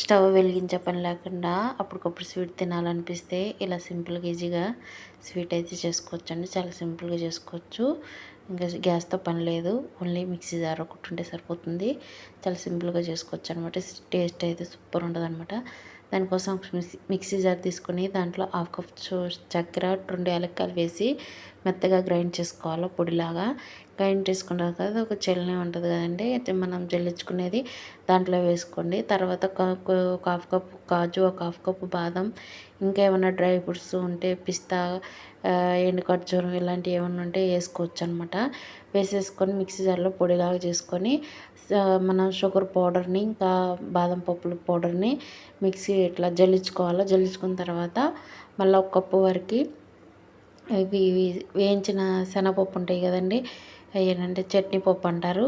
Stove వెలిగించే పని లేకుండా అప్పటికప్పుడు స్వీట్ తినాలనిపిస్తే ఇలా సింపుల్గా ఈజీగా స్వీట్ అయితే చేసుకోవచ్చండి. చాలా సింపుల్గా చేసుకోవచ్చు. ఇంకా గ్యాస్తో పని లేదు. ఓన్లీ మిక్సీ జార్ ఒకటి ఉంటే సరిపోతుంది. చాలా సింపుల్గా చేసుకోవచ్చు అనమాట. టేస్ట్ అయితే సూపర్ ఉంటుంది అనమాట. దానికోసం మిక్సీ జార్ తీసుకొని దాంట్లో హాఫ్ కప్ చక్కెర 2 యాలక్కాయలు వేసి మెత్తగా గ్రైండ్ చేసుకోవాలి పొడిలాగా. గ్రైండ్ చేసుకున్న తర్వాత ఒక చెల్లని ఉంటుంది కదండి, అయితే మనం జల్లించుకునేది దాంట్లో వేసుకోండి. తర్వాత ఒక హాఫ్ కప్ కాజు, ఒక హాఫ్ కప్ బాదం, ఇంకా ఏమైనా డ్రై ఫ్రూట్స్ ఉంటే పిస్తా, ఎండు ఖర్జూరం ఇలాంటివి ఏమైనా ఉంటే వేసుకోవచ్చు అనమాట. వేసేసుకొని మిక్సీ జార్లో పొడిలాగా చేసుకొని మనం షుగర్ పౌడర్ని ఇంకా బాదం పప్పుల పౌడర్ని మిక్సీ ఇట్లా జల్లించుకోవాలి. జల్లించుకున్న తర్వాత మళ్ళీ ఒక కప్పు వరకు ఇవి వేయించిన శనగపప్పు ఉంటాయి కదండి, ఏంటంటే చట్నీ పప్పు అంటారు.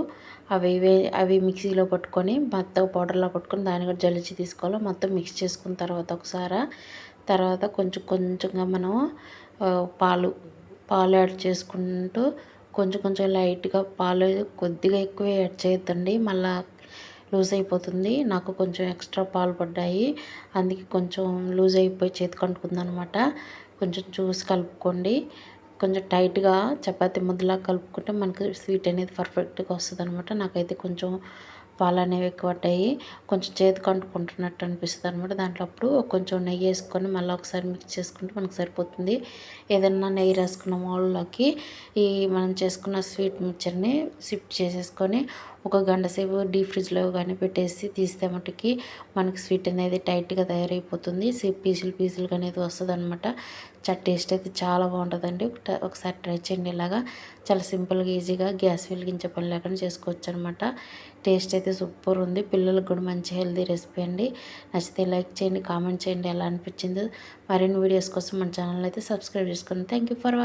అవి మిక్సీలో పట్టుకొని మెత్తగా పౌడర్లో పట్టుకొని దాన్ని కూడా జల్లించి తీసుకోవాలి. మొత్తం మిక్స్ చేసుకున్న తర్వాత కొంచెం కొంచెంగా మనం పాలు యాడ్ చేసుకుంటూ కొంచెం లైట్గా పాలు కొద్దిగా ఎక్కువ యాడ్ చేయొద్దండి, మళ్ళీ లూజ్ అయిపోతుంది. నాకు కొంచెం ఎక్స్ట్రా పాలు పడ్డాయి, అందుకే కొంచెం లూజ్ అయిపోయి చేతికి అంటుకుందనమాట. కొంచెం చూసి కలుపుకోండి. కొంచెం టైట్గా చపాతీ ముద్దలా కలుపుకుంటే మనకు స్వీట్ అనేది పర్ఫెక్ట్గా వస్తుంది అనమాట. నాకైతే కొంచెం పాలు అనేవి ఎక్కువ పడ్డాయి, కొంచెం చేతికి అంటుకుంటున్నట్టు అనిపిస్తుంది అనమాట. దాంట్లో అప్పుడు కొంచెం నెయ్యి వేసుకొని మళ్ళీ ఒకసారి మిక్స్ చేసుకుంటే మనకు సరిపోతుంది. ఏదన్నా నెయ్యి రాసుకున్న మౌల్లోకి ఈ మనం చేసుకున్న స్వీట్ మిక్చర్ని షిఫ్ట్ చేసేసుకొని ఒక గంట సేపు డీప్ ఫ్రిడ్జ్లో కానీ పెట్టేసి తీస్తే మటుకి మనకి స్వీట్ అనేది టైట్గా తయారైపోతుంది. పీసులుగా అనేది వస్తుంది అనమాట. టేస్ట్ అయితే చాలా బాగుంటుందండి. ఒకసారి ట్రై చేయండి. ఇలాగా చాలా సింపుల్గా ఈజీగా గ్యాస్ వెలిగించే పని లేకుండా చేసుకోవచ్చు అనమాట. టేస్ట్ అయితే సూపర్ ఉంది. పిల్లలకు కూడా మంచి హెల్తీ రెసిపీ అండి. నచ్చితే లైక్ చేయండి, కామెంట్ చేయండి ఎలా అనిపించిందో. మరిన్ని వీడియోస్ కోసం మన ఛానల్ అయితే సబ్స్క్రైబ్ చేసుకోండి. Thank you for watching.